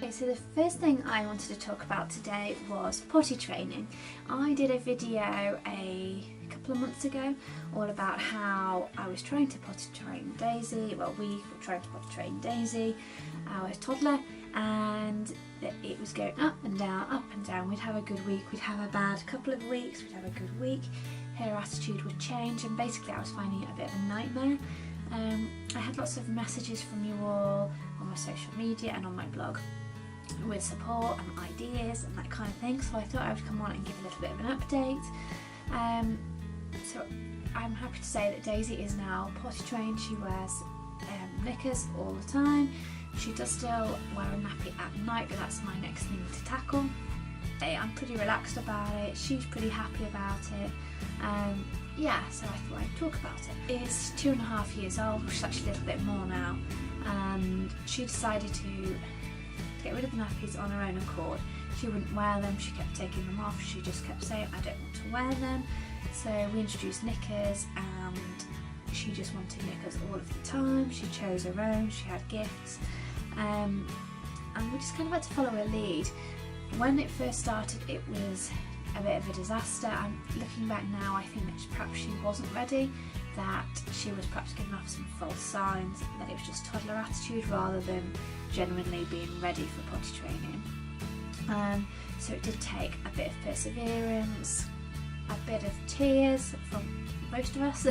Okay, so the first thing I wanted to talk about today was potty training. I did a video a couple of months ago all about how I was trying to potty train Daisy, well we were trying to potty train Daisy, our toddler, and it was going up and down, up and down. We'd have a good week, we'd have a bad couple of weeks, we'd have a good week, her attitude would change, and basically I was finding it a bit of a nightmare. I had lots of messages from you all on my social media and on my blog with support and ideas and that kind of thing, so I thought I would come on and give a little bit of an update. So I'm happy to say that Daisy is now potty trained. She wears knickers all the time. She does still wear a nappy at night, but that's my next thing to tackle. I'm pretty relaxed about it, she's pretty happy about it. Yeah, so I thought I'd talk about it. Is 2.5 years old, which is actually a little bit more now, and she decided to get rid of the nappies on her own accord. She wouldn't wear them, she kept taking them off, she just kept saying I don't want to wear them. So we introduced knickers, and she just wanted knickers all of the time. She chose her own, she had gifts, and we just kind of had to follow her lead. When it first started it was a bit of a disaster. I'm looking back now, I think that perhaps she wasn't ready, that she was perhaps giving off some false signs, that it was just toddler attitude rather than genuinely being ready for potty training. So it did take a bit of perseverance, a bit of tears from most of us,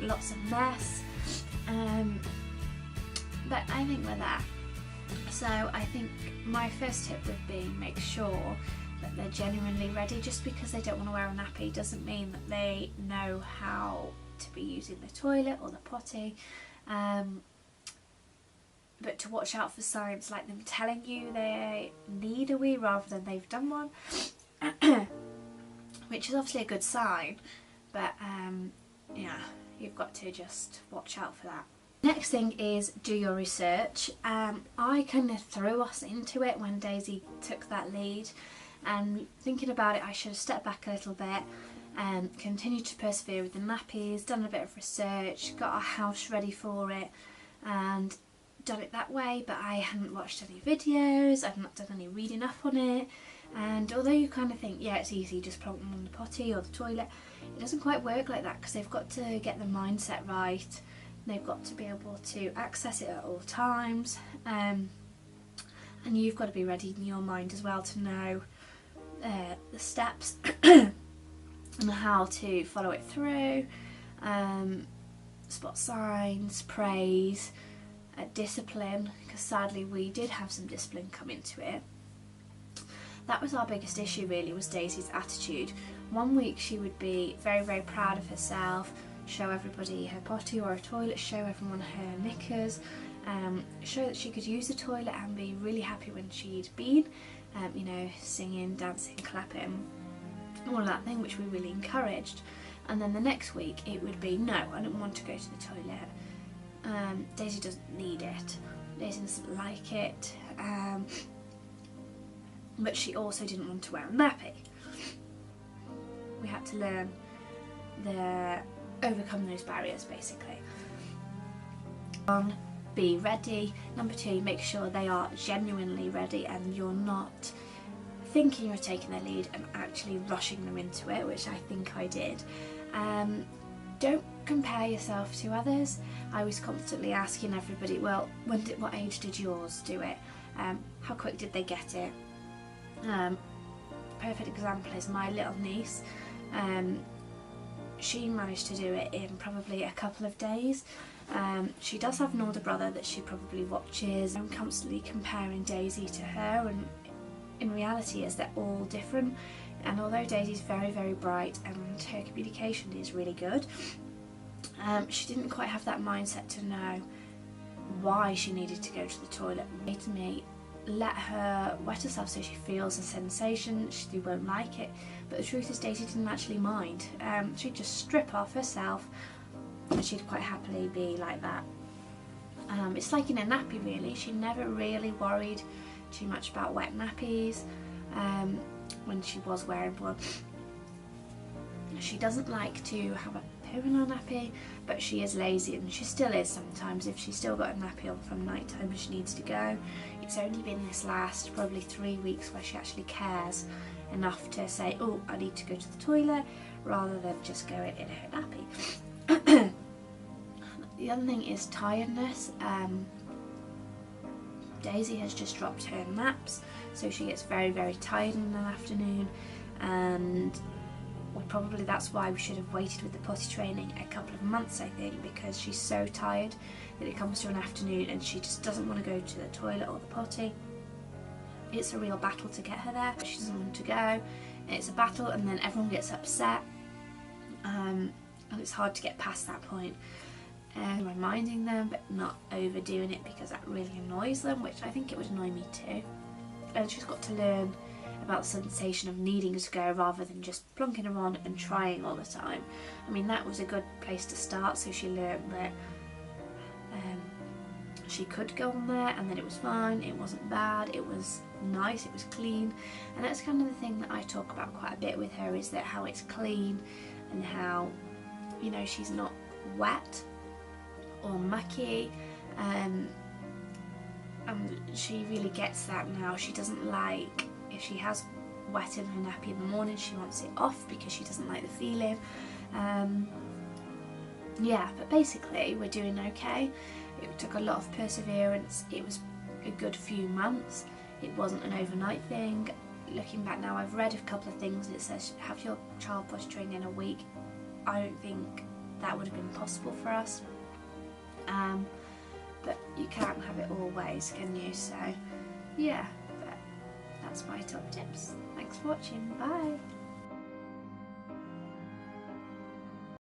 lots of mess, but I think we're there. So I think my first tip would be make sure that they're genuinely ready. Just because they don't want to wear a nappy doesn't mean that they know how to be using the toilet or the potty, but to watch out for signs like them telling you they need a wee rather than they've done one, which is obviously a good sign, but yeah, you've got to just watch out for that. Next thing is do your research. I kind of threw us into it when Daisy took that lead, and thinking about it I should have stepped back a little bit and continued to persevere with the nappies, done a bit of research, got our house ready for it and done it that way, but I hadn't watched any videos, I've not done any reading up on it, and although you kind of think yeah it's easy, just plonk them on the potty or the toilet, it doesn't quite work like that, because they've got to get the mindset right, they've got to be able to access it at all times, and you've got to be ready in your mind as well to know the steps and how to follow it through, spot signs, praise, discipline, because sadly we did have some discipline come into it. That was our biggest issue really, was Daisy's attitude. One week she would be very, very proud of herself, show everybody her potty or her toilet, show everyone her knickers, show that she could use the toilet and be really happy when she'd been, you know, singing, dancing, clapping, all of that thing, which we really encouraged. And then the next week it would be, no, I don't want to go to the toilet, Daisy doesn't need it, Daisy doesn't like it, but she also didn't want to wear a nappy. We had to learn overcome those barriers basically. Be ready. Number 2, make sure they are genuinely ready and you're not thinking you're taking their lead and actually rushing them into it, which I think I did. Don't compare yourself to others. I was constantly asking everybody, well, what age did yours do it? How quick did they get it? Perfect example is my little niece. She managed to do it in probably a couple of days. She does have an older brother that she probably watches. I'm constantly comparing Daisy to her, and in reality is they're all different, and although Daisy's very, very bright and her communication is really good, she didn't quite have that mindset to know why she needed to go to the toilet. To me, let her wet herself so she feels a sensation, she won't like it, but the truth is Daisy didn't actually mind. She'd just strip off herself and she'd quite happily be like that. It's like in a nappy really, she never really worried too much about wet nappies when she was wearing one. She doesn't like to have her doing our nappy, but she is lazy, and she still is sometimes. If she's still got a nappy on from night time and she needs to go, it's only been this last probably 3 weeks where she actually cares enough to say, oh, I need to go to the toilet, rather than just going in her nappy. The other thing is tiredness. Daisy has just dropped her naps, so she gets very, very tired in the afternoon, and that's why we should have waited with the potty training a couple of months, I think, because she's so tired that it comes to an afternoon and she just doesn't want to go to the toilet or the potty. It's a real battle to get her there. She doesn't want to go. It's a battle, and then everyone gets upset, and it's hard to get past that point. Reminding them, but not overdoing it, because that really annoys them, which I think it would annoy me too. And she's got to learn about the sensation of needing to go rather than just plonking her on and trying all the time. I mean, that was a good place to start, so she learned that she could go on there, and then it was fine, it wasn't bad, it was nice, it was clean. And that's kind of the thing that I talk about quite a bit with her, is that how it's clean and how, you know, she's not wet or mucky, and she really gets that now. She doesn't like, if she has wet in her nappy in the morning, she wants it off because she doesn't like the feeling. Yeah, but basically we're doing okay. It took a lot of perseverance. It was a good few months. It wasn't an overnight thing. Looking back now, I've read a couple of things and it says have your child potty trained in a week. I don't think that would have been possible for us. But you can't have it always, can you? So yeah, but that's my top tips. Thanks for watching. Bye.